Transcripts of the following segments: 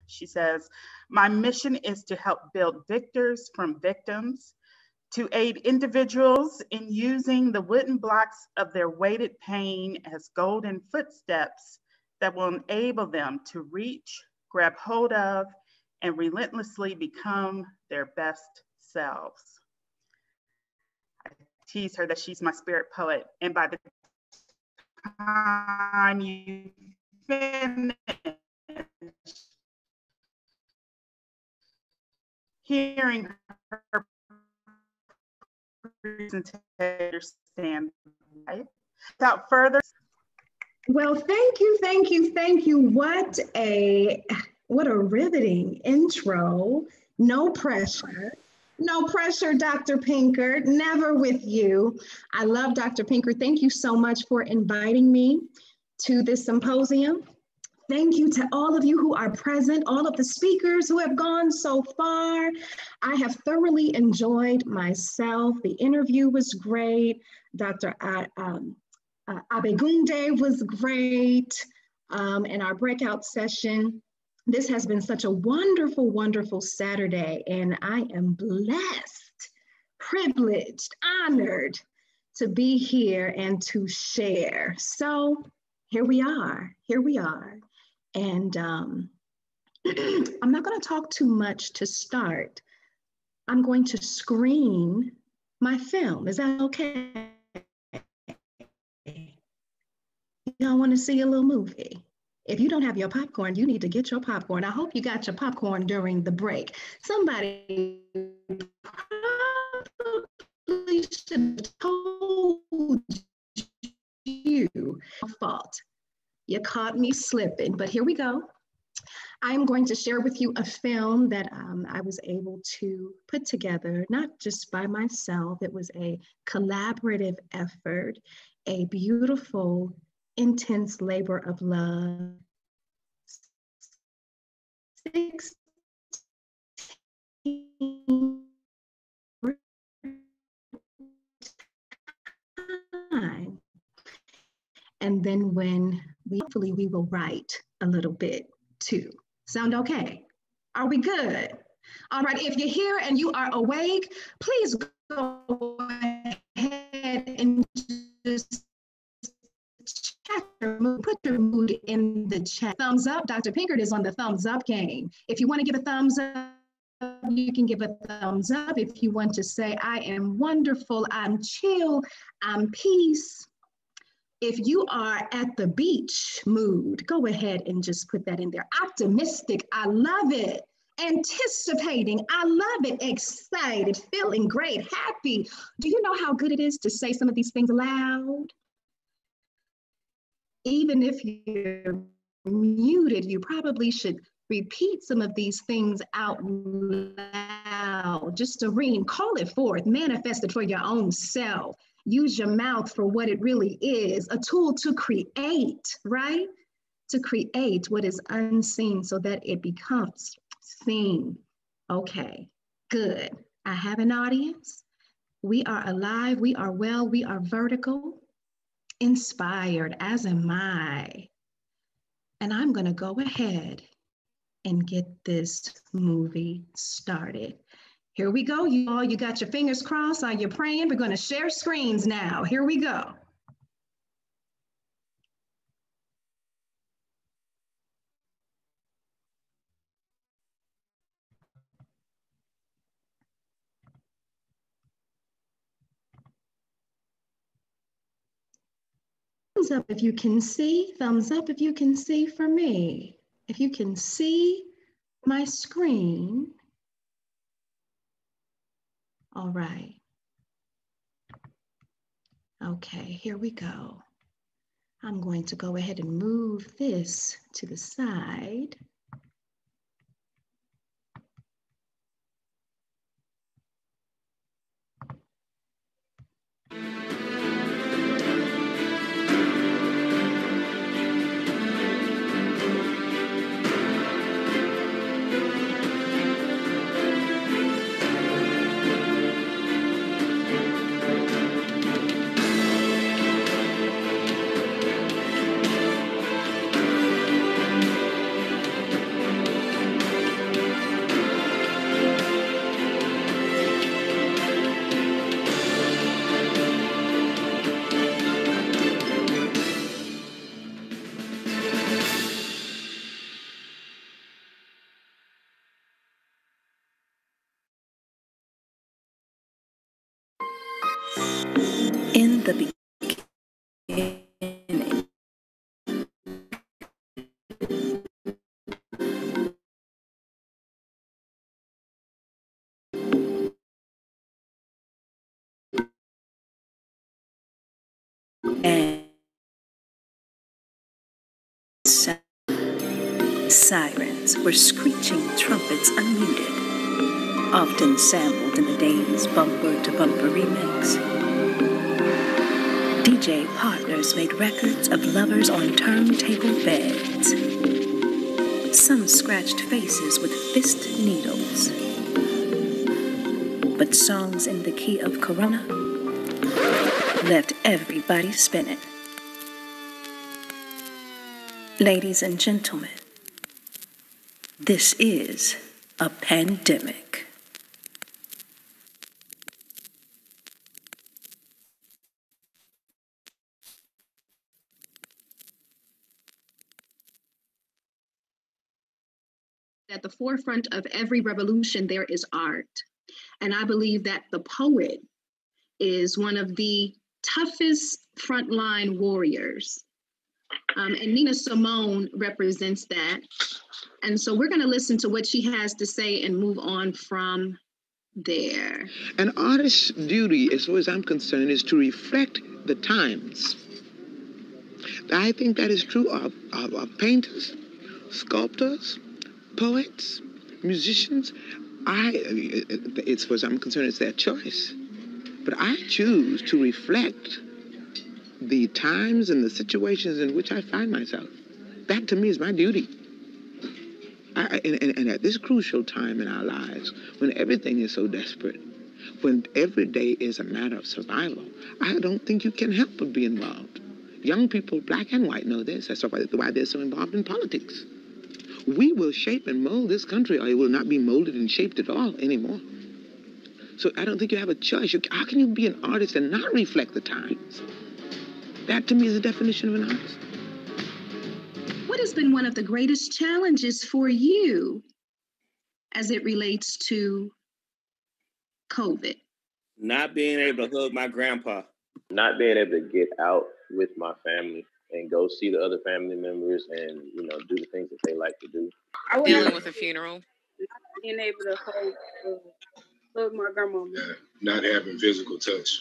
She says, my mission is to help build victors from victims, to aid individuals in using the wooden blocks of their weighted pain as golden footsteps that will enable them to reach, grab hold of, and relentlessly become their best selves. I tease her that she's my spirit poet, and by the time you finish hearing her presentation, understand, right? Without further. Well, thank you, thank you, thank you. What a riveting intro. No pressure. No pressure, Dr. Pinker, never with you. I love Dr. Pinker. Thank you so much for inviting me to this symposium. Thank you to all of you who are present, all of the speakers who have gone so far. I have thoroughly enjoyed myself. The interview was great. Dr. Abegunde was great, and our breakout session. This has been such a wonderful, wonderful Saturday, and I am blessed, privileged, honored to be here and to share. So here we are. And I'm not going to talk too much to start. I'm going to screen my film. Is that okay? Y'all want to see a little movie? If you don't have your popcorn, you need to get your popcorn. I hope you got your popcorn during the break. Somebody probably should have told you. Fault. You caught me slipping, but here we go. I'm going to share with you a film that I was able to put together, not just by myself. It was a collaborative effort, a beautiful, intense labor of love. 16 time. And then hopefully we will write a little bit too. Sound okay? Are we good? All right, if you're here and you are awake, please go ahead and just chat your mood, put your mood in the chat. Thumbs up, Dr. Pinkert is on the thumbs up game. If you want to give a thumbs up, you can give a thumbs up. If you want to say, I am wonderful, I'm chill, I'm peace. If you are at the beach mood, go ahead and just put that in there. Optimistic, I love it. Anticipating, I love it. Excited, feeling great, happy. Do you know how good it is to say some of these things aloud? Even if you're muted, you probably should repeat some of these things out loud. Just to ring, call it forth, manifest it for your own self. Use your mouth for what it really is, a tool to create, right? To create what is unseen so that it becomes seen. Okay, good. I have an audience. We are alive, we are well, we are vertical, inspired, as am I. And I'm gonna go ahead and get this movie started. Here we go, you all. You got your fingers crossed. Are you praying? We're going to share screens now. Here we go. Thumbs up if you can see. Thumbs up if you can see for me. If you can see my screen. All right. Okay, here we go. I'm going to go ahead and move this to the side. And sirens were screeching trumpets unmuted, often sampled in the day's bumper-to-bumper remix. DJ partners made records of lovers on turntable beds. Some scratched faces with fist needles. But songs in the key of Corona left everybody spinning. Ladies and gentlemen, this is a pandemic. At the forefront of every revolution, there is art. And I believe that the poet is one of the toughest frontline warriors. And Nina Simone represents that. And so we're going to listen to what she has to say and move on from there. An artist's duty, as far as I'm concerned, is to reflect the times. I think that is true of painters, sculptors, poets, musicians. As far as I'm concerned, it's their choice. But I choose to reflect the times and the situations in which I find myself. That, to me, is my duty. And at this crucial time in our lives, when everything is so desperate, when every day is a matter of survival, I don't think you can help but be involved. Young people, black and white, know this. That's why they're so involved in politics. We will shape and mold this country, or it will not be molded and shaped at all anymore. So I don't think you have a choice. How can you be an artist and not reflect the times? That, to me, is the definition of an artist. What has been one of the greatest challenges for you as it relates to COVID? Not being able to hug my grandpa. Not being able to get out with my family and go see the other family members and, do the things that they like to do. Dealing with a funeral. Not being able to hug my grandma. Not having physical touch.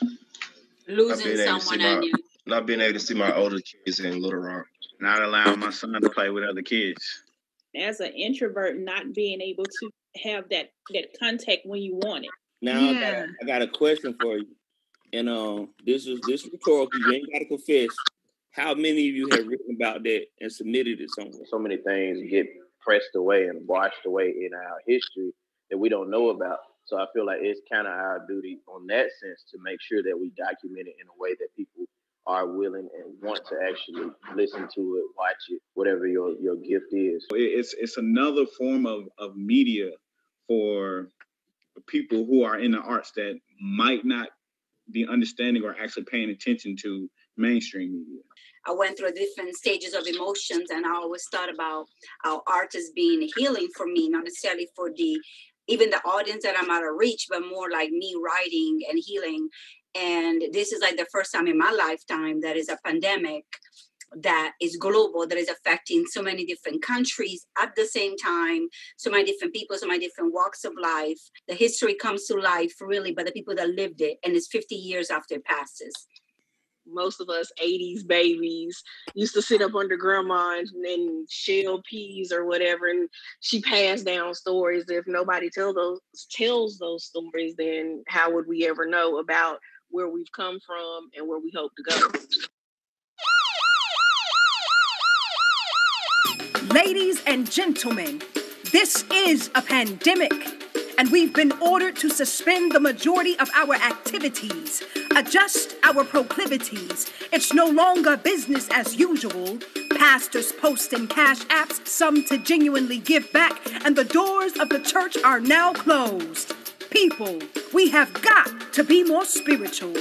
Losing someone I knew. Not being able to see my older kids in Little Rock. Not allowing my son to play with other kids. As an introvert, not being able to have that contact when you want it. Now, I got a question for you. And this is rhetorical. You ain't got to confess. How many of you have written about that and submitted it somewhere? So many things get pressed away and washed away in our history that we don't know about. So I feel like it's kind of our duty on that sense to make sure that we document it in a way that people are willing and want to actually listen to it, watch it, whatever your gift is. It's another form of media for people who are in the arts that might not be understanding or actually paying attention to mainstream media. I went through different stages of emotions, and I always thought about how art is being healing for me, not necessarily for even the audience that I'm out of reach, but more like me writing and healing. And this is like the first time in my lifetime that is a pandemic that is global, that is affecting so many different countries at the same time, so many different people, so many different walks of life. The history comes to life really by the people that lived it, and it's 50 years after it passes. Most of us 80s babies used to sit up under grandma and shell peas or whatever, and she passed down stories. If nobody tells those stories, then how would we ever know about where we've come from and where we hope to go? Ladies and gentlemen, this is a pandemic, and we've been ordered to suspend the majority of our activities, adjust our proclivities. It's no longer business as usual. Pastors posting cash apps, some to genuinely give back, and the doors of the church are now closed. People, we have got to be more spiritual.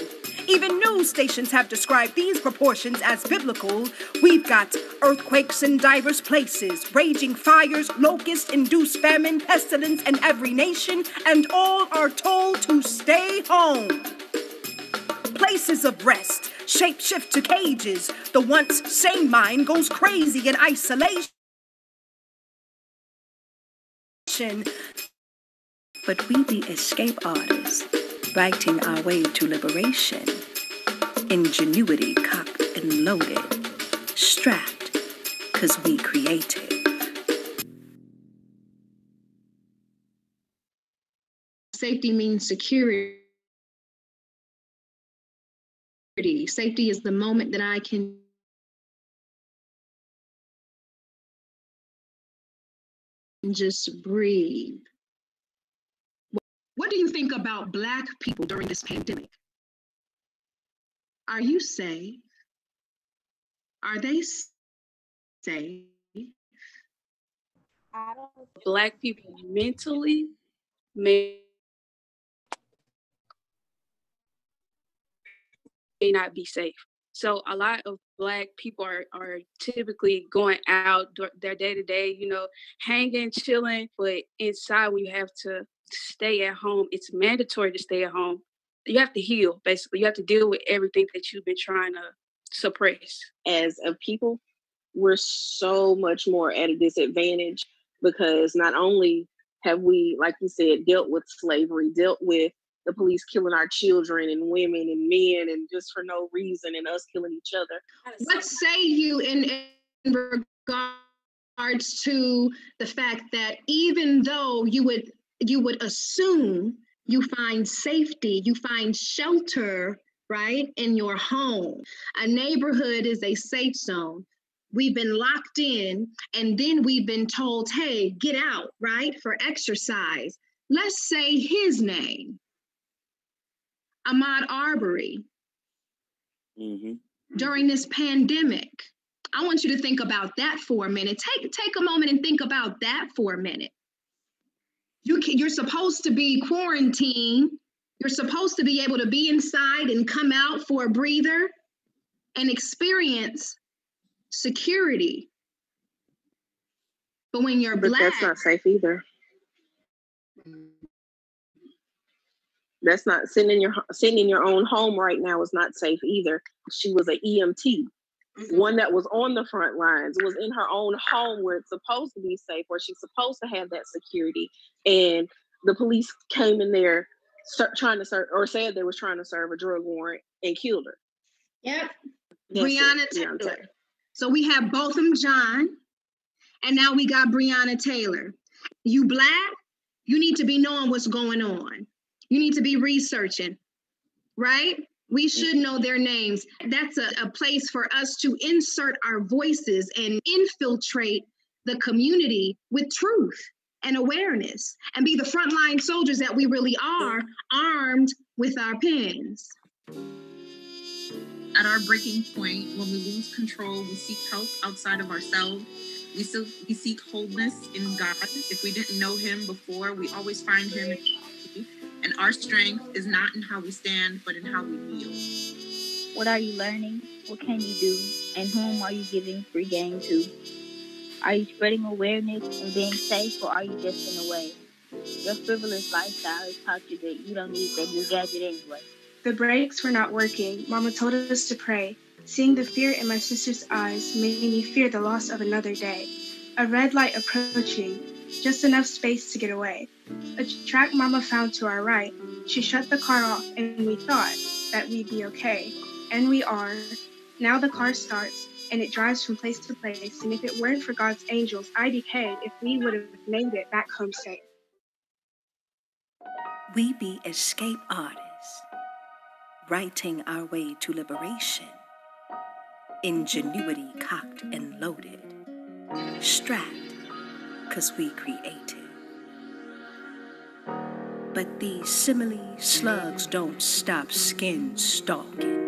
Even news stations have described these proportions as biblical. We've got earthquakes in diverse places, raging fires, locust-induced famine, pestilence in every nation, and all are told to stay home. Places of rest shape-shift to cages. The once sane mind goes crazy in isolation. But we the escape artists, writing our way to liberation. Ingenuity cocked and loaded, strapped, 'cause we creative. Safety means security. Safety is the moment that I can just breathe. What do you think about Black people during this pandemic? Are you safe? Are they safe? Black people mentally may not be safe. So a lot of Black people are typically going out their day-to-day, you know, hanging, chilling, but inside when you have to stay at home, it's mandatory to stay at home. You have to heal, basically. You have to deal with everything that you've been trying to suppress. As a people, we're so much more at a disadvantage because not only have we, like you said, dealt with slavery, dealt with the police killing our children and women and men and just for no reason and us killing each other. What say you in regards to the fact that even though you would assume you find safety, you find shelter, right, in your home. A neighborhood is a safe zone. We've been locked in and then we've been told, hey, get out, right, for exercise. Let's say his name, Ahmaud Arbery. During this pandemic. I want you to think about that for a minute. Take a moment and think about that for a minute. You're supposed to be quarantined. You're supposed to be able to be inside and come out for a breather and experience security. But when you're Black, that's not safe either. That's not sitting in your own home right now is not safe either. She was an EMT, one that was on the front lines, was in her own home where it's supposed to be safe, where she's supposed to have that security. And the police came in there trying to serve, or said they was trying to serve a drug warrant and killed her. Yep. Breonna Taylor. So we have Botham Jean, and now we got Breonna Taylor. You Black, you need to be knowing what's going on. You need to be researching, right? We should know their names. That's a place for us to insert our voices and infiltrate the community with truth and awareness and be the frontline soldiers that we really are, armed with our pens. At our breaking point, when we lose control, we seek help outside of ourselves. We seek wholeness in God. If we didn't know him before, we always find him in God. And our strength is not in how we stand, but in how we kneel. What are you learning? What can you do? And whom are you giving free game to? Are you spreading awareness and being safe, or are you just in a way? Your frivolous lifestyle has taught you that you don't need that new gadget anyway. The brakes were not working. Mama told us to pray. Seeing the fear in my sister's eyes made me fear the loss of another day. A red light approaching, just enough space to get away. A track Mama found to our right. She shut the car off and we thought that we'd be okay. And we are. Now the car starts and it drives from place to place. And if it weren't for God's angels, I'd be paid if we would have made it back home safe. We be escape artists, writing our way to liberation. Ingenuity cocked and loaded, strapped, 'cause we created. But these simile slugs don't stop skin stalking.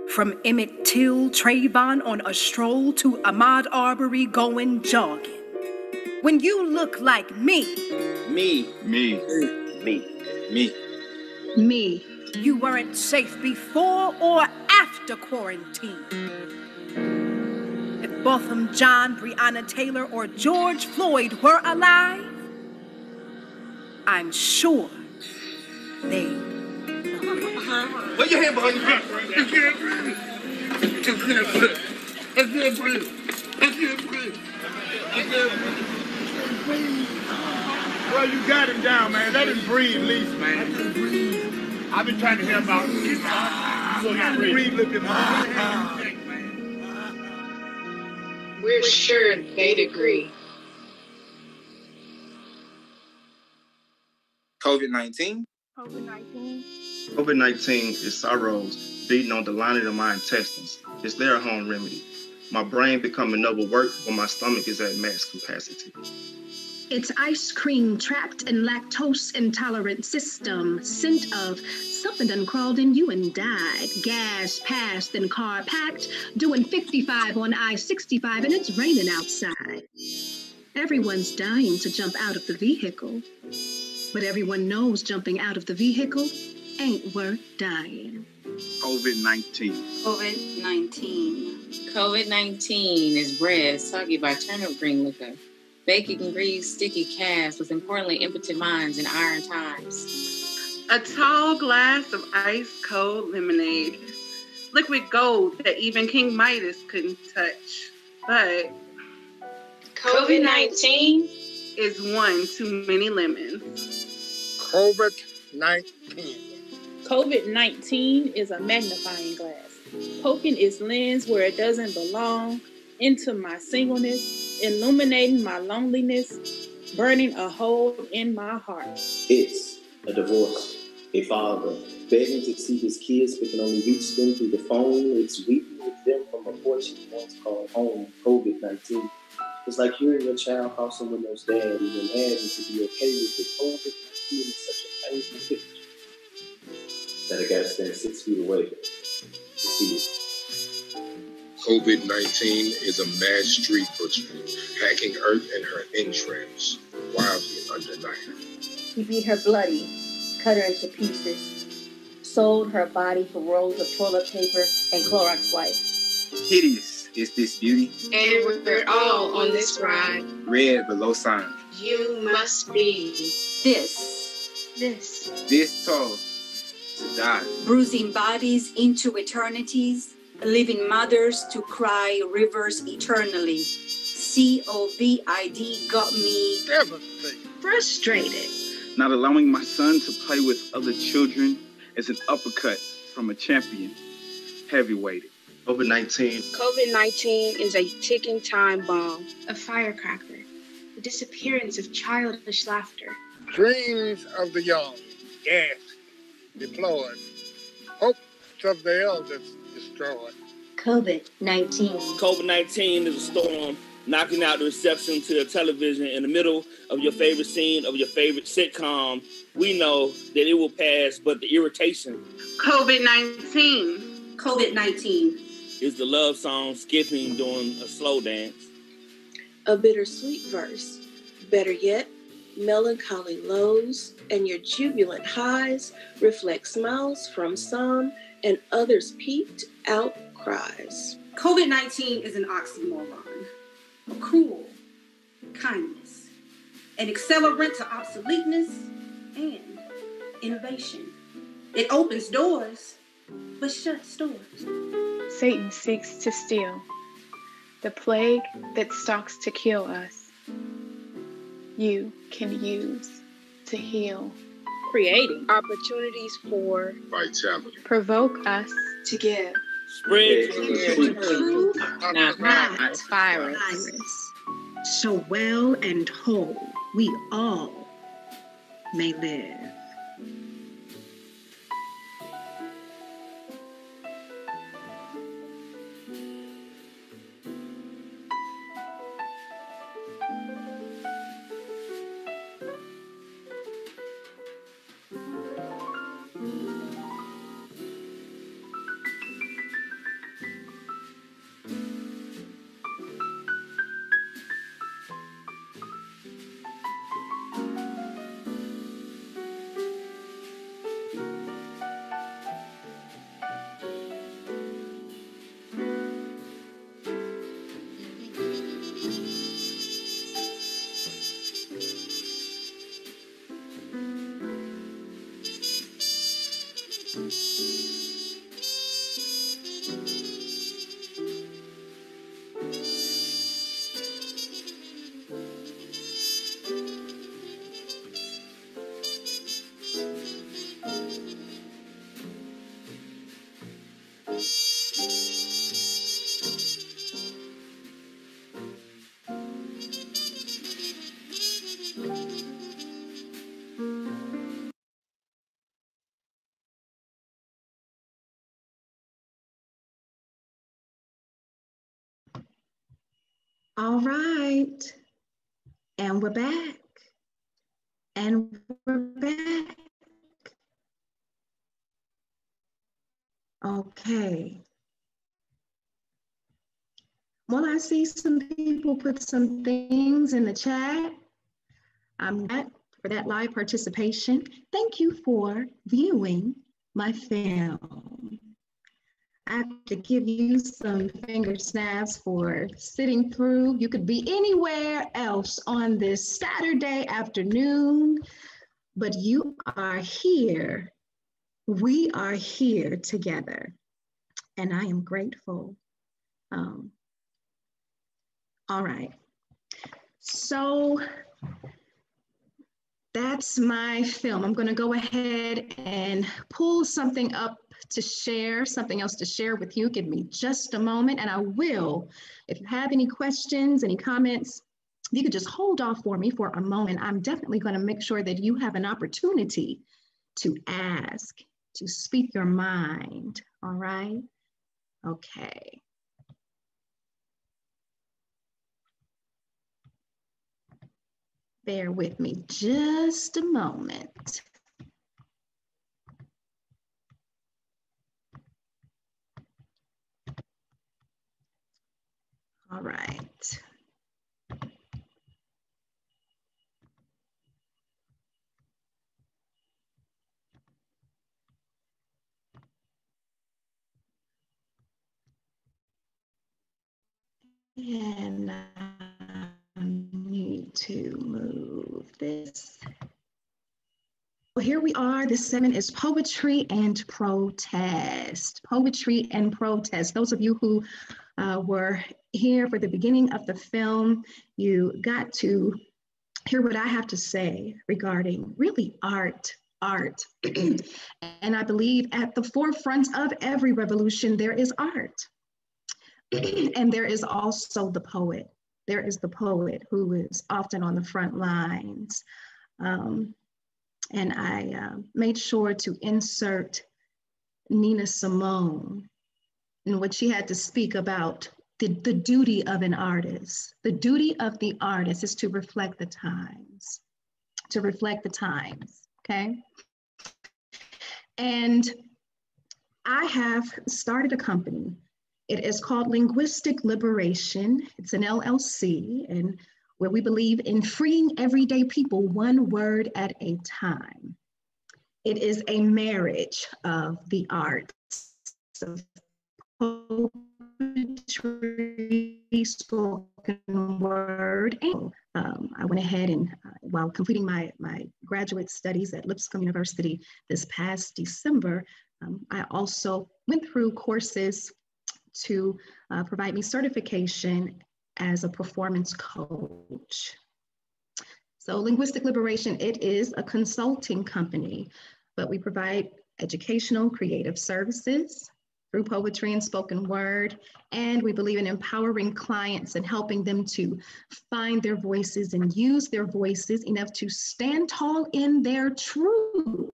From Emmett Till, Trayvon on a stroll to Ahmaud Arbery going jogging. When you look like me, you weren't safe before or after quarantine. If Botham Jean, Breonna Taylor, or George Floyd were alive, I'm sure they'd agree. Put your hand behind your back. It's good breathe. It's good breathe. It's good breathe. It's good breathe. It's good breathe. Well, you got him down, man. Let him breathe, at least, man. I've been trying to help out. We're sure they'd agree. COVID-19? COVID-19. COVID-19 is sorrows beating on the lining of my intestines. It's their home remedy. My brain becoming overworked when my stomach is at max capacity. It's ice cream trapped in lactose intolerant system, scent of something done crawled in you and died. Gas passed, then car packed, doing 55 on I-65, and it's raining outside. Everyone's dying to jump out of the vehicle, but everyone knows jumping out of the vehicle ain't worth dying. COVID-19. COVID-19. COVID-19 is bread soggy by turnip green liquor, baking grease, sticky calves with importantly impotent minds in iron times. A tall glass of ice-cold lemonade, liquid gold that even King Midas couldn't touch. But COVID-19 is one too many lemons. COVID-19. COVID-19 is a magnifying glass, poking its lens where it doesn't belong, into my singleness, illuminating my loneliness, burning a hole in my heart. It's a divorce, a father begging to see his kids but can only reach them through the phone. It's weeping with them from a porch he once called home. COVID-19. It's like hearing your child call someone else dad and then having to be okay with it. COVID-19 is such a painful picture that I gotta stand 6 feet away to see it. COVID-19 is a mad street butcher, hacking earth and her entrails, wildly under night. He beat her bloody, cut her into pieces, sold her body for rolls of toilet paper and Clorox wipes. Hideous is this beauty. And we're all on this ride. Red below sign. You must be This toll to die. Bruising bodies into eternities, leaving mothers to cry rivers eternally. COVID got me frustrated. Not allowing my son to play with other children is an uppercut from a champion, heavyweighted. COVID-19. COVID-19 is a ticking time bomb, a firecracker, the disappearance of childish laughter. Dreams of the young, gassed, deployed. Hopes of the elders destroyed. COVID-19. COVID-19 is a storm knocking out the reception to your television in the middle of your favorite scene of your favorite sitcom. We know that it will pass, but the irritation. COVID-19. COVID-19 is the love song skipping during a slow dance. A bittersweet verse. Better yet, melancholy lows and your jubilant highs reflect smiles from some and others' peaked out cries. COVID-19 is an oxymoron, a cruel kindness, an accelerant to obsoleteness and innovation. It opens doors, but shuts doors. Satan seeks to steal, the plague that stalks to kill us. You can use to heal. Creating opportunities for vitality. Provoke us to give. Spread truth, not virus. So well and whole we all may live. All right. And we're back. And we're back. Okay. Well, I see some people put some things in the chat. I'm glad for that live participation. Thank you for viewing my film. I have to give you some finger snaps for sitting through. You could be anywhere else on this Saturday afternoon, but you are here. We are here together, and I am grateful. All right. So that's my film. I'm going to go ahead and pull something up to share, something else to share with you. Give me just a moment, and I will. If you have any questions, any comments, you could just hold off for me for a moment. I'm definitely going to make sure that you have an opportunity to ask, to speak your mind. All right? Okay. Bear with me just a moment. All right. And I need to move this. Well, here we are. This segment is Poetry and Protest. Poetry and Protest. Those of you who were here for the beginning of the film, you got to hear what I have to say regarding really art. And I believe at the forefront of every revolution, there is art. And there is also the poet. There is the poet who is often on the front lines. And I made sure to insert Nina Simone and what she had to speak about the duty of an artist. The duty of the artist is to reflect the times, okay? And I have started a company. It is called Linguistic Liberation. It's an LLC, and where we believe in freeing everyday people one word at a time. It is a marriage of the arts, of poetry, spoken word. And I went ahead and while completing my graduate studies at Lipscomb University this past December, I also went through courses to provide me certification as a performance coach. So Linguistic Liberation, it is a consulting company, but we provide educational, creative services through poetry and spoken word. And we believe in empowering clients and helping them to find their voices and use their voices enough to stand tall in their truth.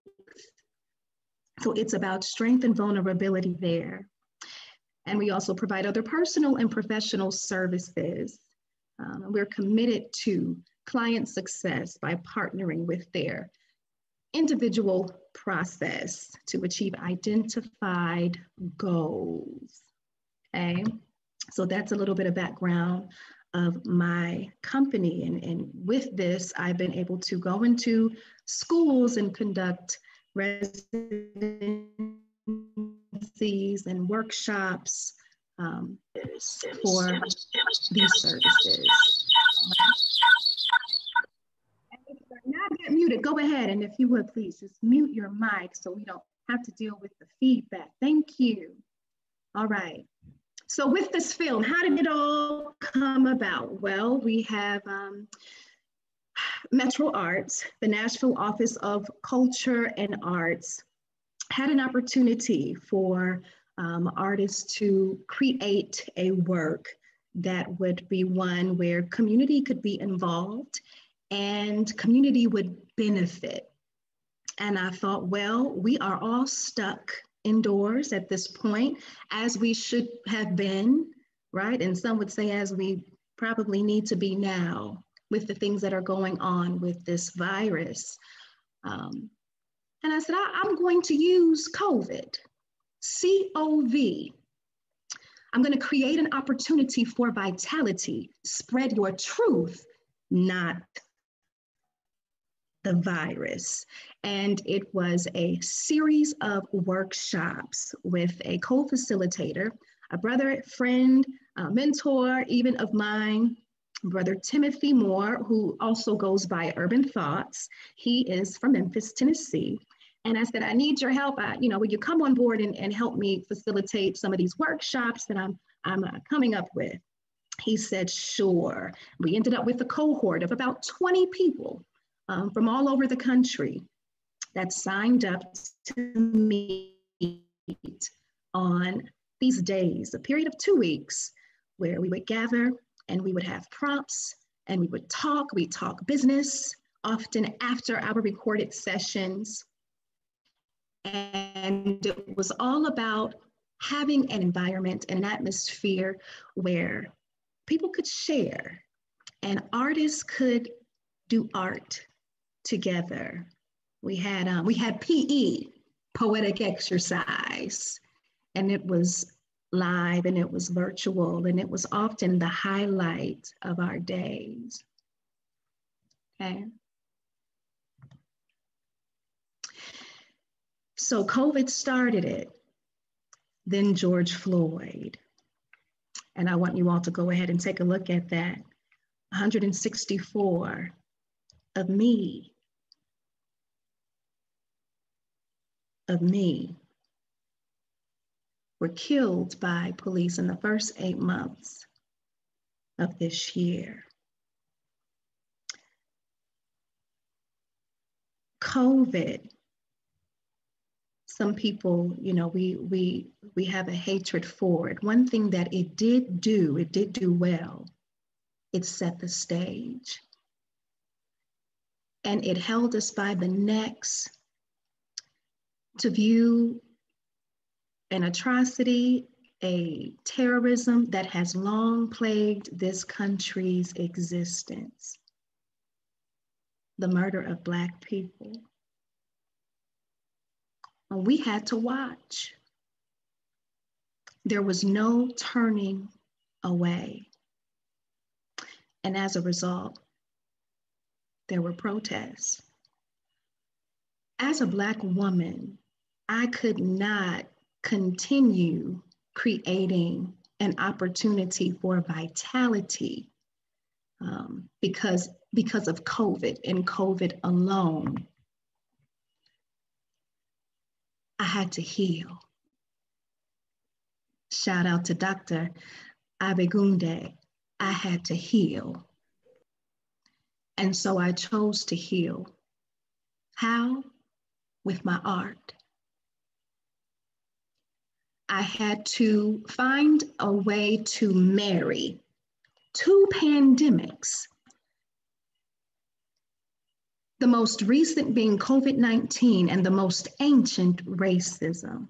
So it's about strength and vulnerability there. And we also provide other personal and professional services. We're committed to client success by partnering with their individual process to achieve identified goals. Okay, so that's a little bit of background of my company. And with this, I've been able to go into schools and conduct residencies and workshops for these services. And if you're not yet muted, go ahead, and if you would please just mute your mic so we don't have to deal with the feedback. Thank you. All right. So with this film, how did it all come about? Well, we have Metro Arts, the Nashville Office of Culture and Arts, had an opportunity for artists to create a work that would be one where community could be involved and community would benefit. And I thought, well, we are all stuck indoors at this point, as we should have been, right? And some would say as we probably need to be now with the things that are going on with this virus. And I said, I'm going to use COVID, C-O-V. I'm going to create an opportunity for vitality. Spread your truth, not the virus. And it was a series of workshops with a co-facilitator, a brother, friend, a mentor, even of mine, Brother Timothy Moore, who also goes by Urban Thoughts. He is from Memphis, Tennessee. And I said, I need your help. Will you come on board and help me facilitate some of these workshops that I'm coming up with? He said, sure. We ended up with a cohort of about 20 people from all over the country that signed up to meet on these days, a period of 2 weeks, where we would gather and we would have prompts and we would talk. We'd talk business, often after our recorded sessions. And it was all about having an environment and an atmosphere where people could share and artists could do art together. We had PE, poetic exercise, and it was live and it was virtual, and it was often the highlight of our days. Okay. So COVID started it, then George Floyd. And I want you all to go ahead and take a look at that. 164 of me were killed by police in the first 8 months of this year. COVID, some people, we have a hatred for it. One thing that it did do well, it set the stage. And it held us by the necks to view an atrocity, a terrorism that has long plagued this country's existence. The murder of Black people. And we had to watch. There was no turning away. And as a result, there were protests. As a Black woman, I could not continue creating an opportunity for vitality because of COVID and COVID alone. I had to heal. Shout out to Dr. Abegunde. I had to heal. And so I chose to heal. How? With my art. I had to find a way to marry 2 pandemics. The most recent being COVID-19 and the most ancient racism.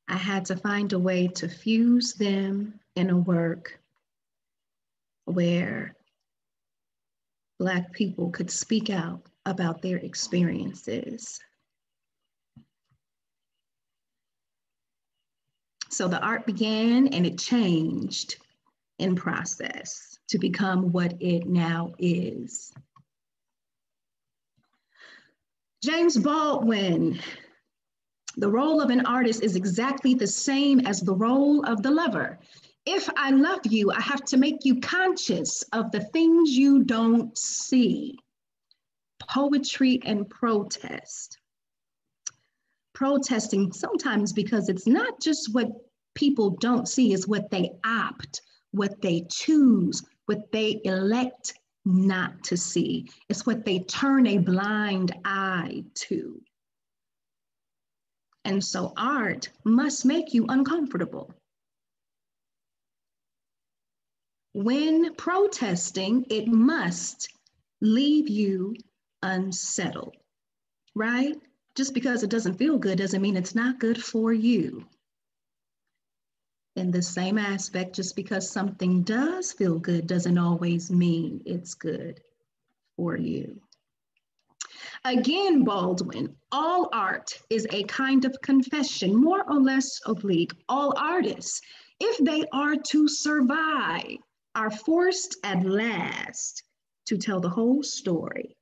I had to find a way to fuse them in a work where Black people could speak out about their experiences. So the art began and it changed in process to become what it now is. James Baldwin, the role of an artist is exactly the same as the role of the lover. If I love you, I have to make you conscious of the things you don't see. Poetry and protest. Protesting sometimes because it's not just what people don't see, it's what they opt, what they choose, what they elect not to see. It's what they turn a blind eye to. And so art must make you uncomfortable. When protesting, it must leave you unsettled, right? Just because it doesn't feel good doesn't mean it's not good for you. In the same aspect, just because something does feel good doesn't always mean it's good for you. Again, Baldwin, all art is a kind of confession, more or less oblique. All artists, if they are to survive, are forced at last to tell the whole story,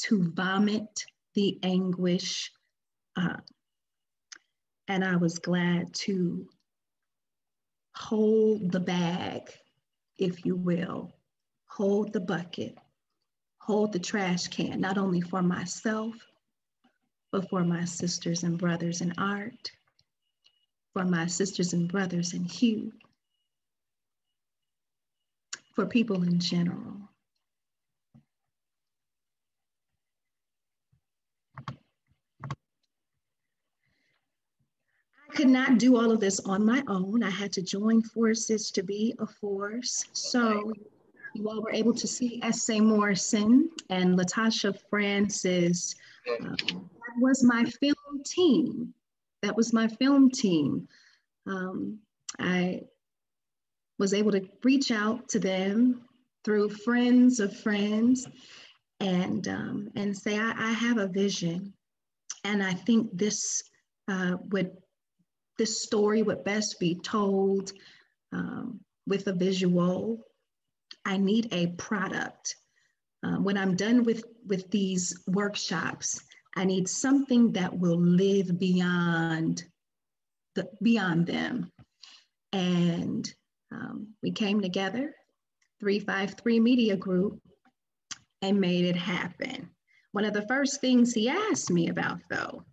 to vomit the anguish up. And I was glad to hold the bag, if you will, hold the bucket, hold the trash can, not only for myself, but for my sisters and brothers in art, for my sisters and brothers in hue, for people in general. I could not do all of this on my own. I had to join forces to be a force. So you all were able to see S.A. Morrison and Latasha Francis. That was my film team. That was my film team. I was able to reach out to them through friends of friends and say, I have a vision. And I think this this story would best be told with a visual. I need a product. When I'm done with these workshops, I need something that will live beyond them. And we came together, 353 Media Group, and made it happen. One of the first things he asked me about, though,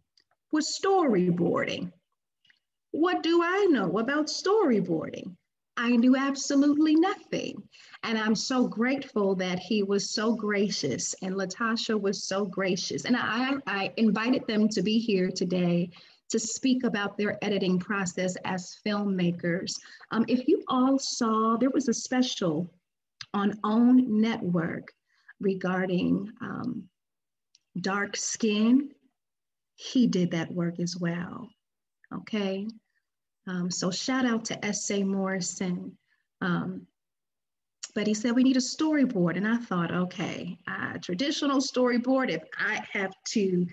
was storyboarding. What do I know about storyboarding? I knew absolutely nothing. And I'm so grateful that he was so gracious and Latasha was so gracious. And I invited them to be here today to speak about their editing process as filmmakers. If you all saw, there was a special on OWN Network regarding dark skin. He did that work as well, okay? So shout out to S.A. Morrison. But he said, we need a storyboard. And I thought, okay, traditional storyboard, if I have to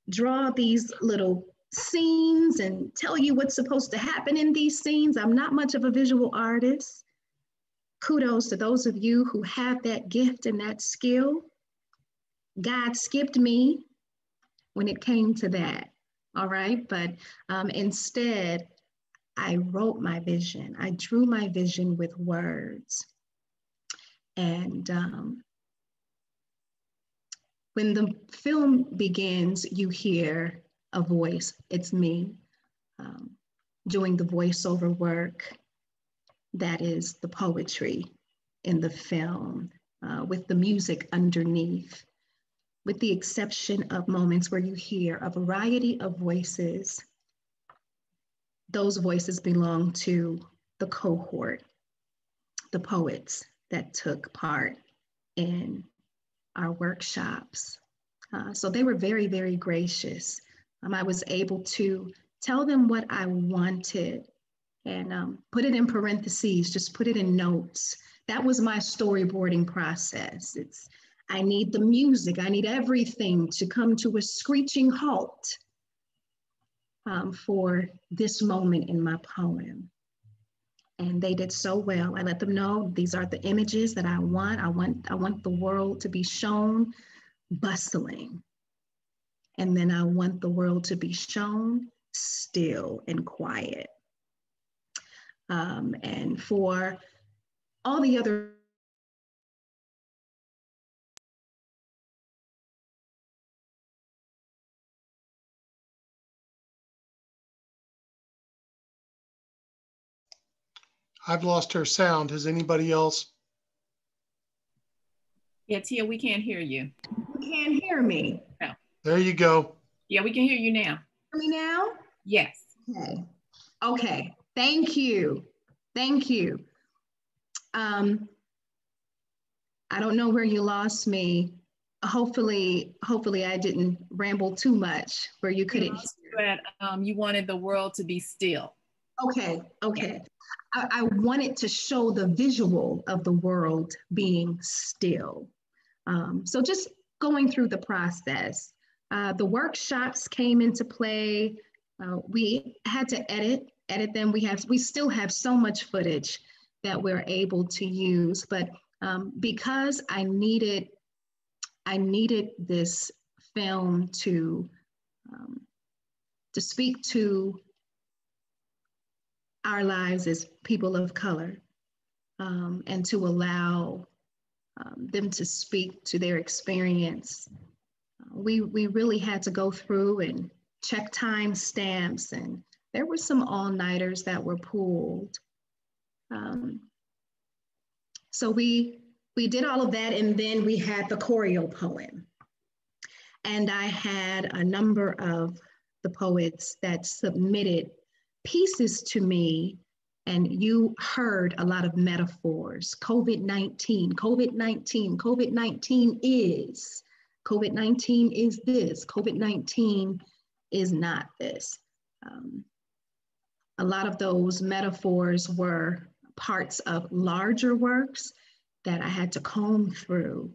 draw these little scenes and tell you what's supposed to happen in these scenes, I'm not much of a visual artist. Kudos to those of you who have that gift and that skill. God skipped me when it came to that, all right? But instead, I wrote my vision. I drew my vision with words. And when the film begins, you hear a voice. It's me doing the voiceover work. That is the poetry in the film with the music underneath, with the exception of moments where you hear a variety of voices. Those voices belong to the cohort, the poets that took part in our workshops. So they were very, very gracious. I was able to tell them what I wanted and put it in parentheses, just put it in notes. That was my storyboarding process. I need the music, I need everything to come to a screeching halt for this moment in my poem. And they did so well. I let them know these are the images that I want. I want the world to be shown bustling. And then I want the world to be shown still and quiet. And for all the other I've lost her sound. Has anybody else? Yeah, Tia, we can't hear you. You can't hear me. No. There you go. Yeah, we can hear you now. Hear me now? Yes. Okay. Okay. Thank you. Thank you. I don't know where you lost me. Hopefully I didn't ramble too much where you couldn't hear. That you wanted the world to be still. Okay. I wanted to show the visual of the world being still. So just going through the process. The workshops came into play. We had to edit them. We still have so much footage that we're able to use, but because I needed this film to speak to our lives as people of color, and to allow them to speak to their experience. We really had to go through and check time stamps, and there were some all-nighters that were pulled. So we did all of that, and then we had the choreopoem. And I had a number of the poets that submitted pieces to me, and you heard a lot of metaphors. COVID-19 is, COVID-19 is this, COVID-19 is not this. A lot of those metaphors were parts of larger works that I had to comb through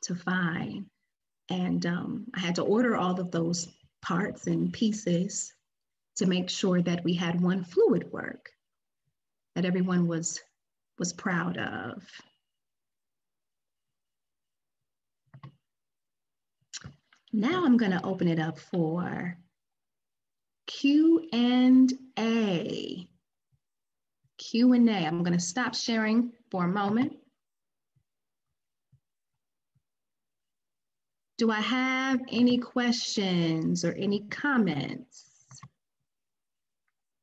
to find. And I had to order all of those parts and pieces to make sure that we had one fluid work that everyone was proud of. Now I'm going to open it up for Q&A. I'm going to stop sharing for a moment. Do I have any questions or any comments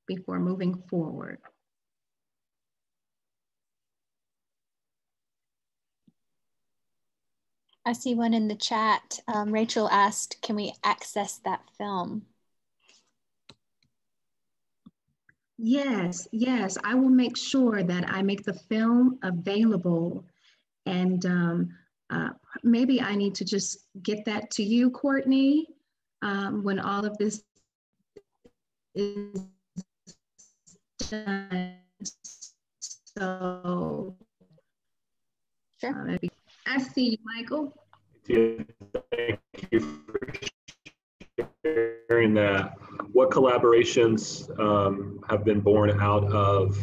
before moving forward? I see one in the chat. Rachel asked, can we access that film? Yes, I will make sure that I make the film available, and maybe I need to just get that to you, Courtney, when all of this is done. So, sure. I see you, Michael. Thank you for sharing that. What collaborations have been born out of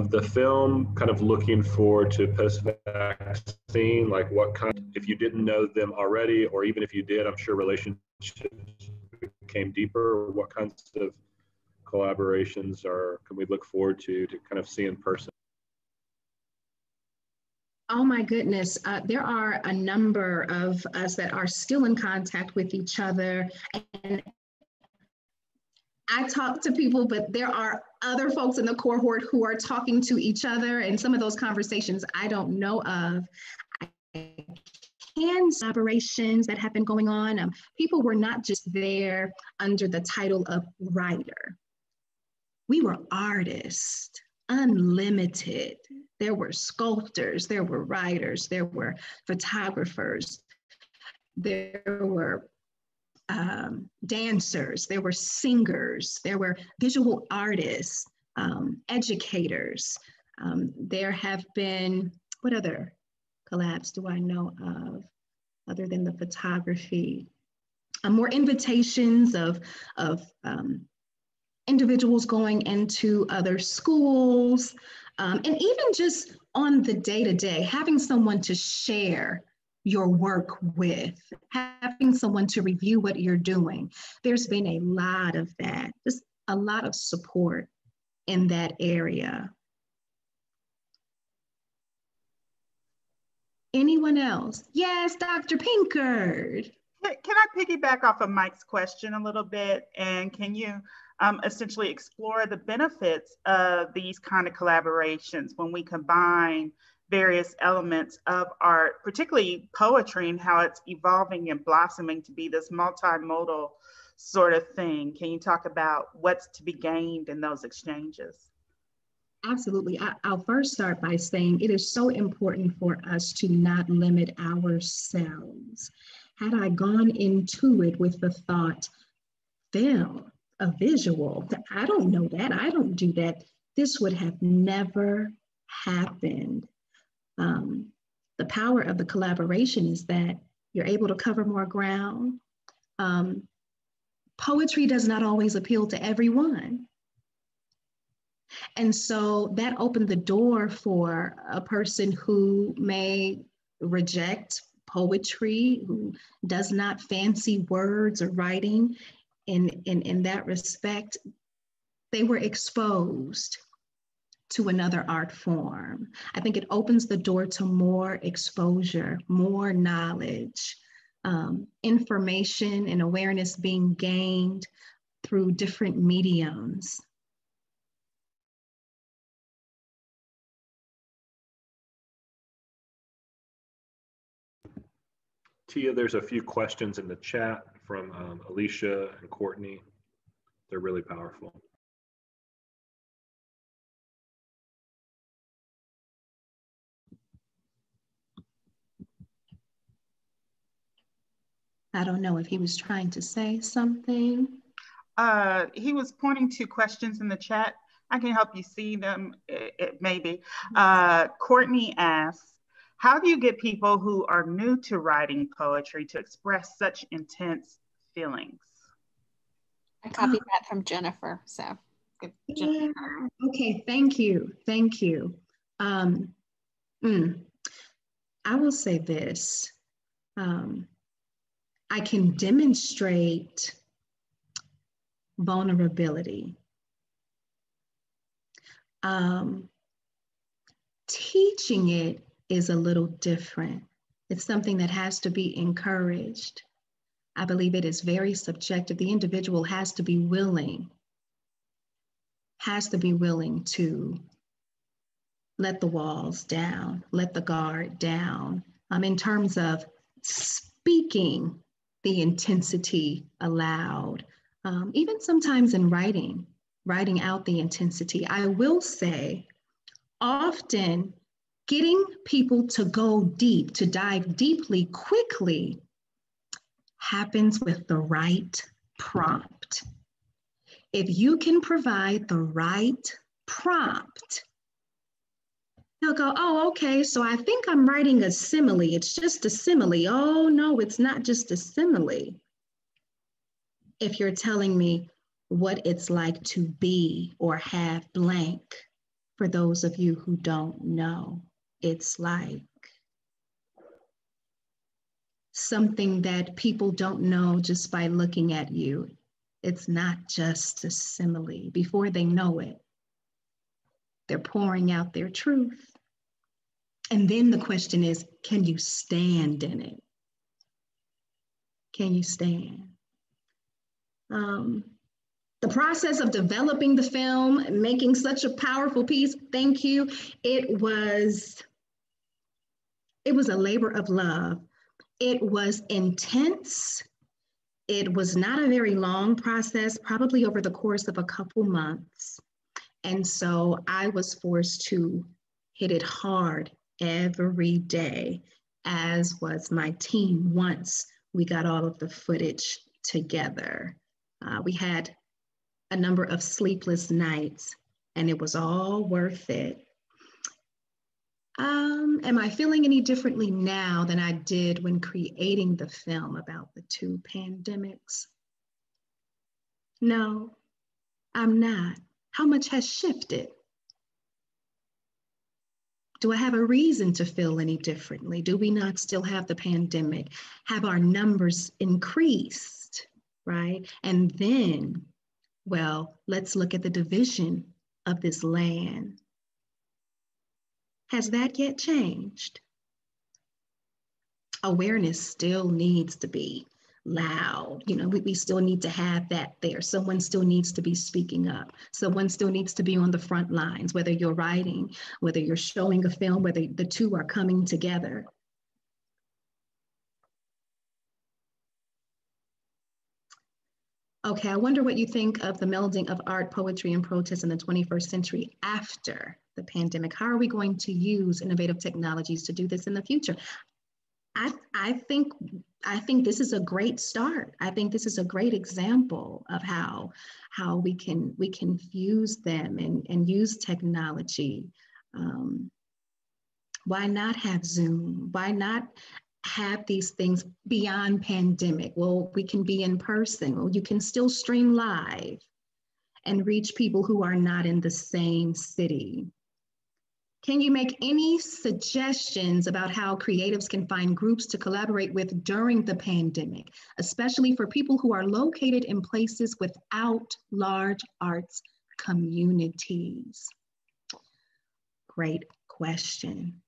the film, kind of looking forward to post-vaccine? Like what kind, if you didn't know them already, or even if you did, I'm sure relationships became deeper. What kinds of collaborations can we look forward to kind of see in person? Oh my goodness, there are a number of us that are still in contact with each other. And I talk to people, but there are other folks in the cohort who are talking to each other, and some of those conversations I don't know of. Collaborations that have been going on. People were not just there under the title of writer. We were artists, unlimited. There were sculptors, there were writers, there were photographers, there were dancers, there were singers, there were visual artists, educators. There have been, what other collabs do I know of other than the photography? More invitations of individuals going into other schools, and even just on the day-to-day, having someone to share your work with, having someone to review what you're doing. There's been a lot of that, just a lot of support in that area. Anyone else? Yes, Dr. Pinkard. Can I piggyback off of Mike's question a little bit? And can you essentially explore the benefits of these kind of collaborations when we combine various elements of art, particularly poetry, and how it's evolving and blossoming to be this multimodal sort of thing? Can you talk about what's to be gained in those exchanges? Absolutely. I'll first start by saying it is so important for us to not limit ourselves. Had I gone into it with the thought, film, a visual. I don't know that. I don't do that. This would have never happened. The power of the collaboration is that you're able to cover more ground. Poetry does not always appeal to everyone. And so that opened the door for a person who may reject poetry, who does not fancy words or writing. In that respect, they were exposed to another art form. I think it opens the door to more exposure, more knowledge, information and awareness being gained through different mediums. Tia, there's a few questions in the chat from Alicia and Courtney. They're really powerful. I don't know if he was trying to say something. He was pointing to questions in the chat. I can help you see them, maybe. Courtney asks, how do you get people who are new to writing poetry to express such intense feelings? I copied that from Jennifer, so good. Yeah. Okay, thank you, thank you. I will say this. I can demonstrate vulnerability. Teaching it is a little different. It's something that has to be encouraged. I believe it is very subjective. The individual has to be willing to let the walls down, let the guard down, in terms of speaking the intensity aloud, even sometimes in writing out the intensity. I will say, often getting people to go deep, to dive deeply quickly, happens with the right prompt. If you can provide the right prompt, they'll go, oh, okay, so I think I'm writing a simile. It's just a simile. Oh, no, it's not just a simile. If you're telling me what it's like to be or have blank, for those of you who don't know, it's like something that people don't know just by looking at you. It's not just a simile. Before they know it, they're pouring out their truth. And then the question is, can you stand in it? Can you stand? The process of developing the film, making such a powerful piece, thank you. It was a labor of love. It was intense. It was not a very long process, probably over the course of a couple months. And so I was forced to hit it hard every day, as was my team once we got all of the footage together. We had a number of sleepless nights, and it was all worth it. Am I feeling any differently now than I did when creating the film about the two pandemics? No, I'm not. How much has shifted? Do I have a reason to feel any differently? Do we not still have the pandemic? Have our numbers increased, right? And then, well, let's look at the division of this land. Has that yet changed? Awareness still needs to be loud. You know, we still need to have that there. Someone still needs to be speaking up. Someone still needs to be on the front lines, whether you're writing, whether you're showing a film, whether the two are coming together. Okay, I wonder what you think of the melding of art, poetry, and protest in the 21st century after the pandemic. How are we going to use innovative technologies to do this in the future? I think I think this is a great start. I think this is a great example of how we can fuse them and use technology. Why not have Zoom? Why not have these things beyond pandemic? Well, we can be in person. Well, you can still stream live and reach people who are not in the same city. Can you make any suggestions about how creatives can find groups to collaborate with during the pandemic, especially for people who are located in places without large arts communities? Great question.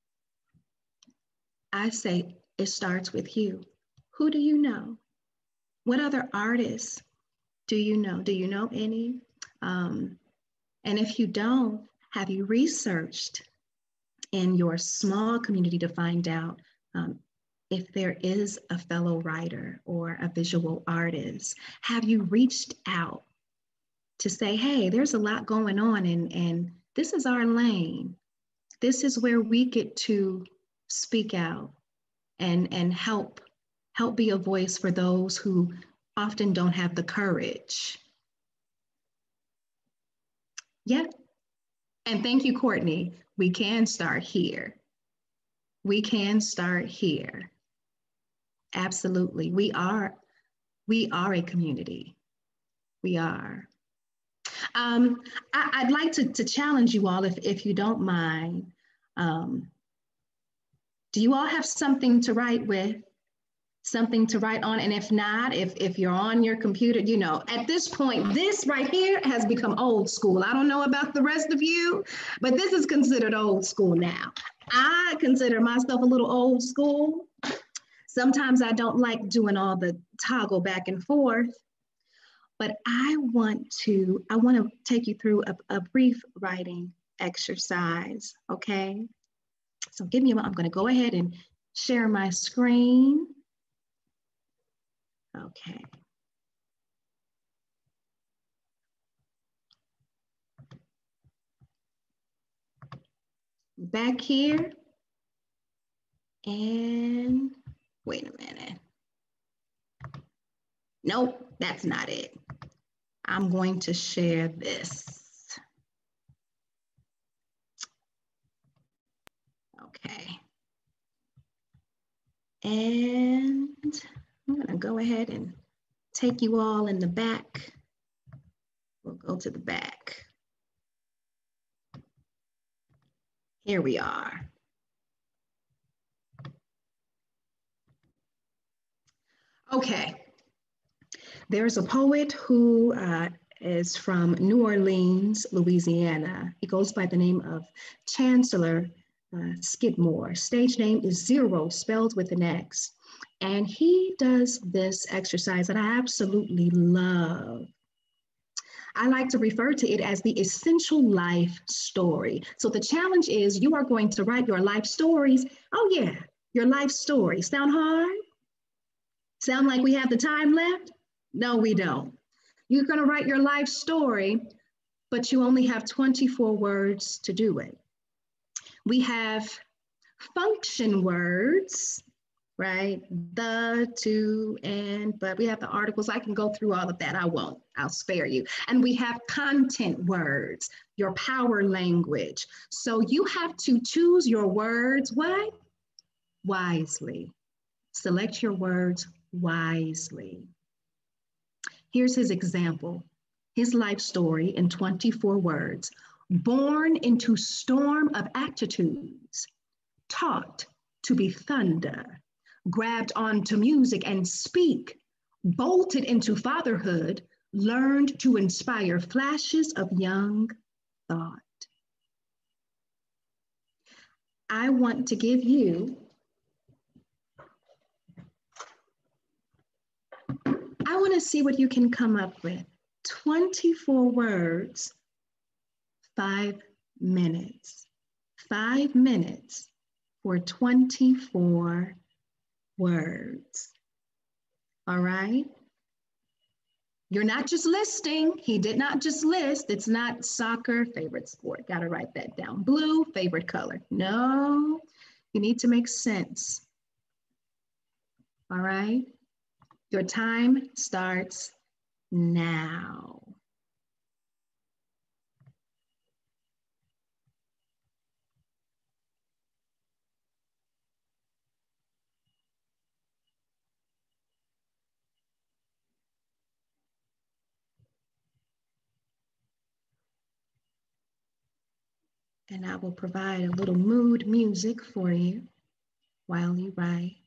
I say it starts with you. Who do you know? What other artists do you know? Do you know any? And if you don't, have you researched in your small community to find out if there is a fellow writer or a visual artist? Have you reached out to say, hey, there's a lot going on and this is our lane. This is where we get to speak out and help be a voice for those who often don't have the courage. Yeah. And thank you, Courtney. We can start here. We can start here. Absolutely. We are a community. We are. I'd like to challenge you all, if you don't mind. Do you all have something to write with? Something to write on? And if not, if you're on your computer, you know, at this point, this right here has become old school. I don't know about the rest of you, but this is considered old school now. I consider myself a little old school. Sometimes I don't like doing all the toggle back and forth, but I want to take you through a brief writing exercise, okay? So give me a moment. I'm going to go ahead and share my screen. Okay. Back here. And wait a minute. Nope, that's not it. I'm going to share this. Okay. And I'm going to go ahead and take you all in the back. We'll go to the back. Here we are. Okay. There's a poet who is from New Orleans, Louisiana. He goes by the name of Chancellor Skidmore. Stage name is Zero, spelled with an X. And he does this exercise that I absolutely love. I like to refer to it as the essential life story. So the challenge is you are going to write your life stories. Oh yeah, your life story. Sound hard? Sound like we have the time left? No, we don't. You're going to write your life story, but you only have 24 words to do it. We have function words, right? The, to, and, but we have the articles. I can go through all of that. I won't. I'll spare you. And we have content words, your power language. So you have to choose your words, what? Wisely. Select your words wisely. Here's his example, his life story in 24 words. Born into storm of attitudes, taught to be thunder, grabbed onto music and speak, bolted into fatherhood, learned to inspire flashes of young thought. I want to give you I want to see what you can come up with. 24 words, 5 minutes. 5 minutes for 24 words. All right? You're not just listing. He did not just list. It's not soccer, favorite sport. Got to write that down. Blue, favorite color. No, you need to make sense. All right? Your time starts now. And I will provide a little mood music for you while you write.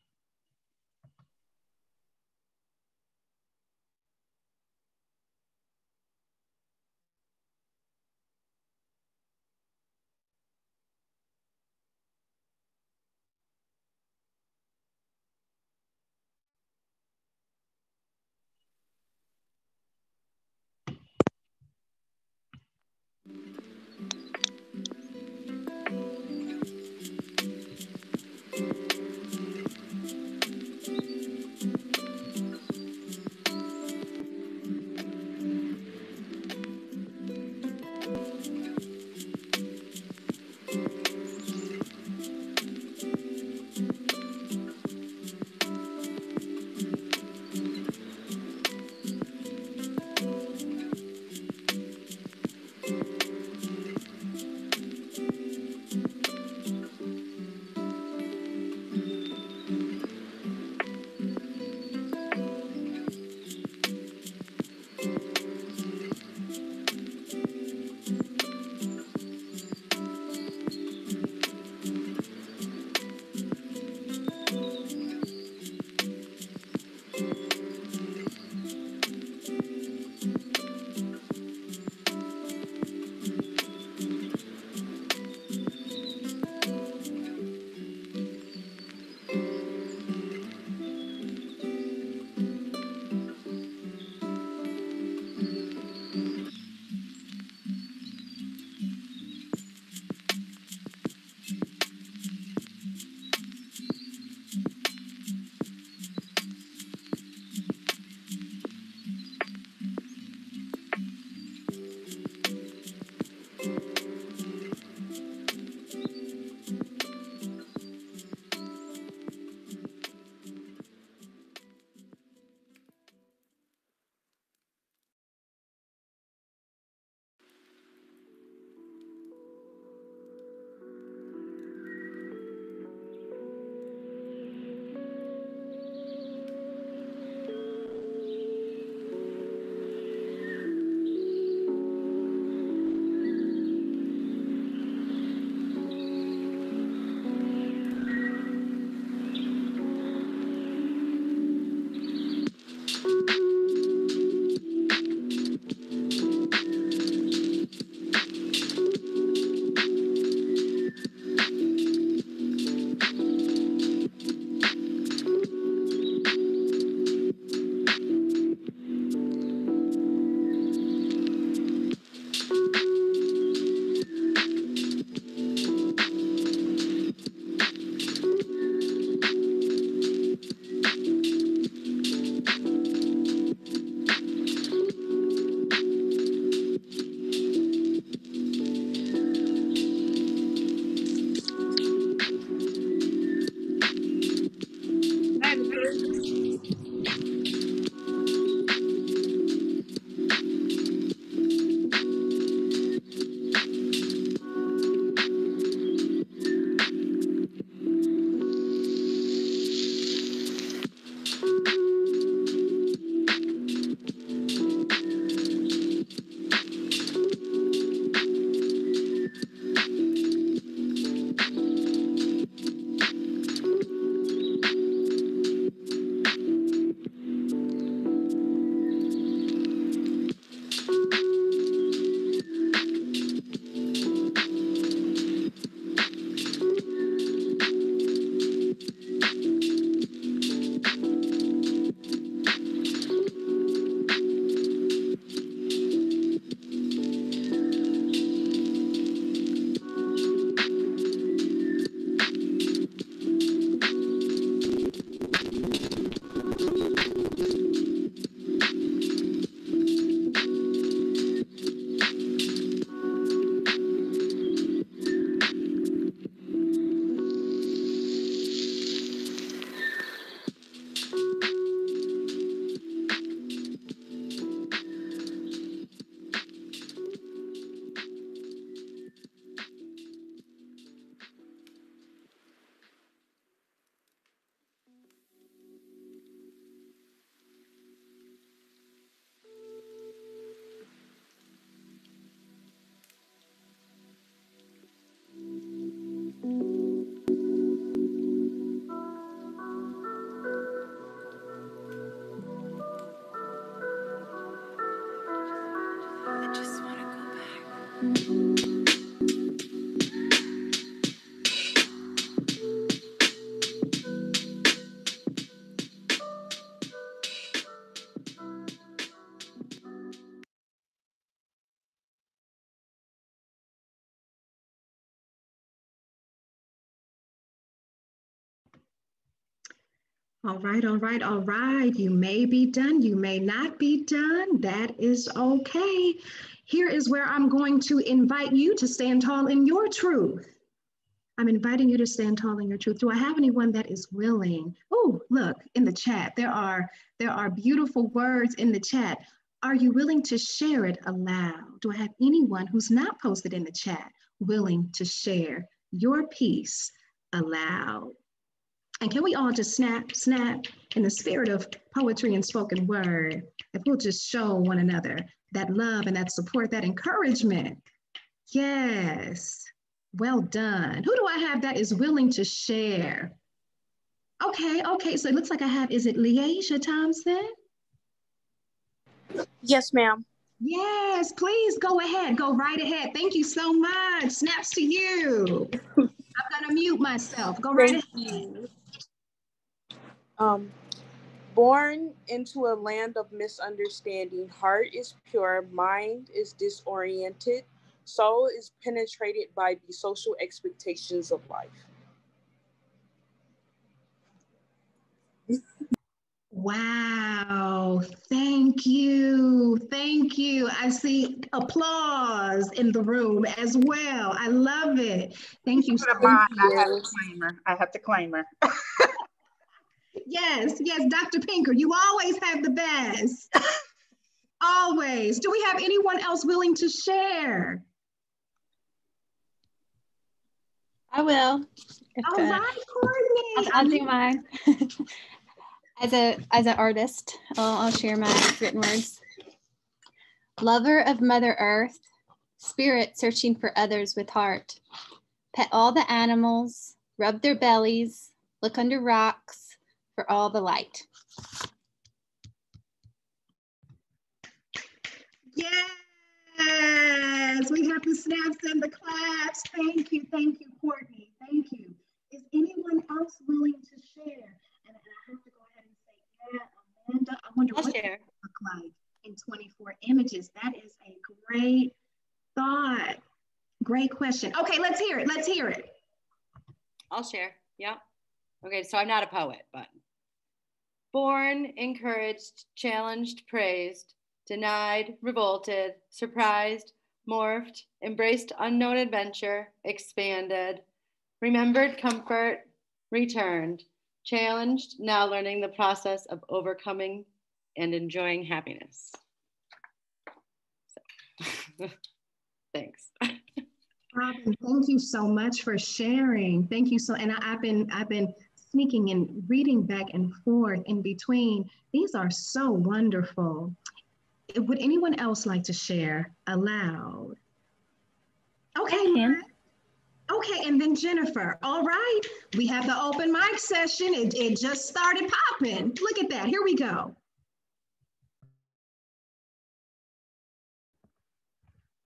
All right, all right, all right. You may be done, you may not be done. That is okay. Here is where I'm going to invite you to stand tall in your truth. I'm inviting you to stand tall in your truth. Do I have anyone that is willing? Oh, look, in the chat, there are beautiful words in the chat. Are you willing to share it aloud? Do I have anyone who's not posted in the chat willing to share your piece aloud? And can we all just snap in the spirit of poetry and spoken word? If we'll just show one another that love and that support, that encouragement. Yes, well done. Who do I have that is willing to share? Okay, so it looks like I have, is it Leasia Thompson? Yes, ma'am. Yes, please go ahead, go right ahead. Thank you so much. Snaps to you. I'm gonna mute myself, go right ahead. You. Born into a land of misunderstanding, heart is pure, mind is disoriented, soul is penetrated by the social expectations of life. Wow, thank you, thank you. I see applause in the room as well. I love it. Thank you so much. I have to claim her. Yes, Dr. Pinker, you always have the best. Always. Do we have anyone else willing to share? I will. All right, Courtney. I'll do mine. As an artist, I'll share my written words. Lover of Mother Earth, spirit searching for others with heart. Pet all the animals, rub their bellies, look under rocks for all the light. Yes, we have the snaps and the claps. Thank you, Courtney. Thank you. Is anyone else willing to share? And I have to go ahead and say, yeah, Amanda, I wonder what it look like in 24 images. That is a great thought. Great question. Okay, let's hear it. Let's hear it. I'll share. Yeah. Okay, so I'm not a poet, but born, encouraged, challenged, praised, denied, revolted, surprised, morphed, embraced unknown adventure, expanded, remembered comfort, returned, challenged, now learning the process of overcoming and enjoying happiness. So. Thanks. Robin, thank you so much for sharing. Thank you so, and I've been sneaking and reading back and forth in between. These are so wonderful. Would anyone else like to share aloud? Okay, okay, and then Jennifer. All right, we have the open mic session. It just started popping. Look at that. Here we go.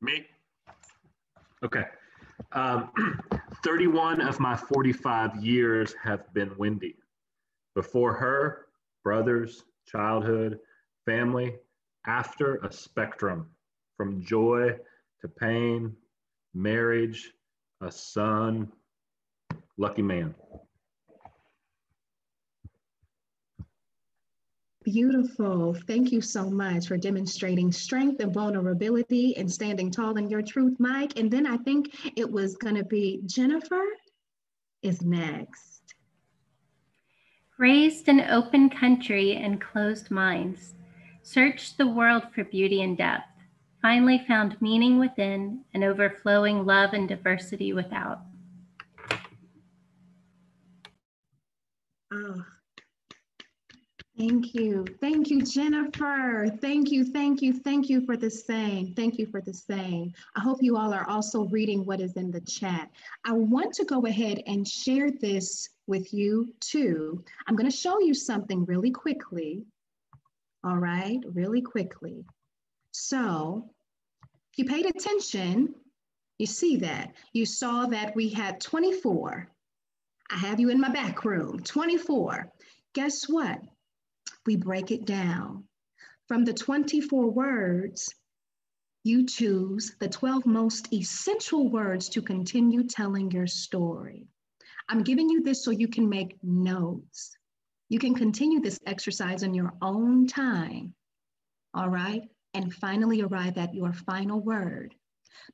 Me? Okay. 31 of my 45 years have been windy. Before her, brothers, childhood, family, after a spectrum, from joy to pain, marriage, a son, lucky man. Beautiful. Thank you so much for demonstrating strength and vulnerability and standing tall in your truth, Mike. And then I think it was going to be Jennifer is next. Raised in open country and closed minds, searched the world for beauty and depth, finally found meaning within and overflowing love and diversity without. Oh. Thank you. Thank you, Jennifer. Thank you, thank you, thank you for the same. Thank you for the same. I hope you all are also reading what is in the chat. I want to go ahead and share this with you too. I'm going to show you something really quickly. All right, really quickly. So if you paid attention, you see that. You saw that we had 24. I have you in my back room, 24. Guess what? We break it down. From the 24 words, you choose the 12 most essential words to continue telling your story. I'm giving you this so you can make notes. You can continue this exercise in your own time, all right? And finally arrive at your final word.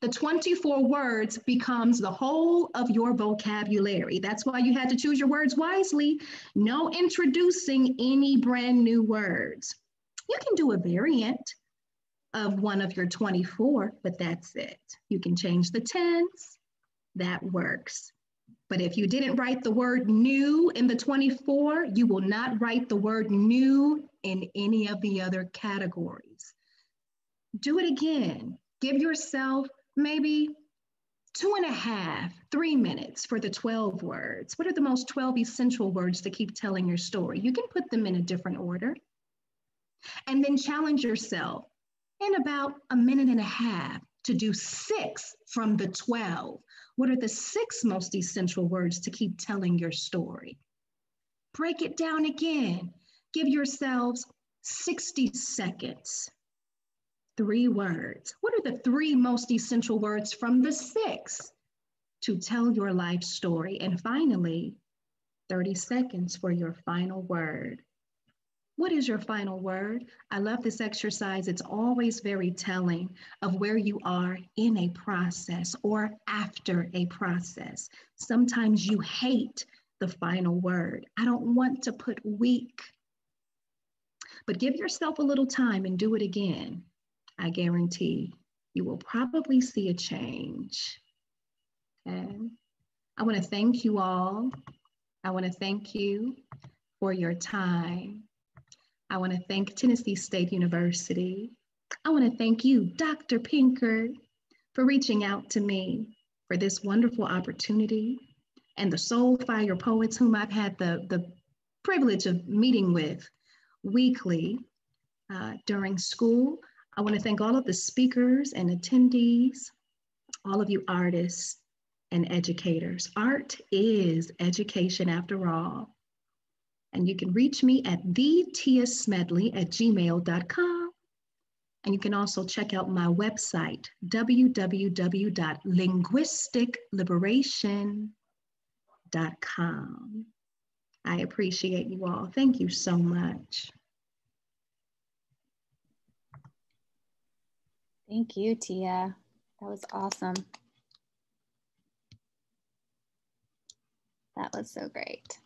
The 24 words becomes the whole of your vocabulary. That's why you had to choose your words wisely. No introducing any brand new words. You can do a variant of one of your 24, but that's it. You can change the tense, that works. But if you didn't write the word new in the 24, you will not write the word new in any of the other categories. Do it again. Give yourself maybe 2.5, 3 minutes for the 12 words. What are the most 12 essential words to keep telling your story? You can put them in a different order. And then challenge yourself in about 1.5 minutes to do 6 from the 12. What are the 6 most essential words to keep telling your story? Break it down again. Give yourselves 60 seconds. 3 words. What are the 3 most essential words from the 6 to tell your life story? And finally, 30 seconds for your final word. What is your final word? I love this exercise. It's always very telling of where you are in a process or after a process. Sometimes you hate the final word. I don't want to put weak, but give yourself a little time and do it again. I guarantee you will probably see a change. Okay. I want to thank you all. I want to thank you for your time. I want to thank Tennessee State University. I want to thank you, Dr. Pinkard, for reaching out to me for this wonderful opportunity, and the Soul Fire Poets whom I've had the privilege of meeting with weekly during school. I want to thank all of the speakers and attendees, all of you artists and educators. Art is education after all. And you can reach me at thetiasmedley@gmail.com. And you can also check out my website, www.linguisticliberation.com. I appreciate you all. Thank you so much. Thank you, Tia. That was awesome. That was so great.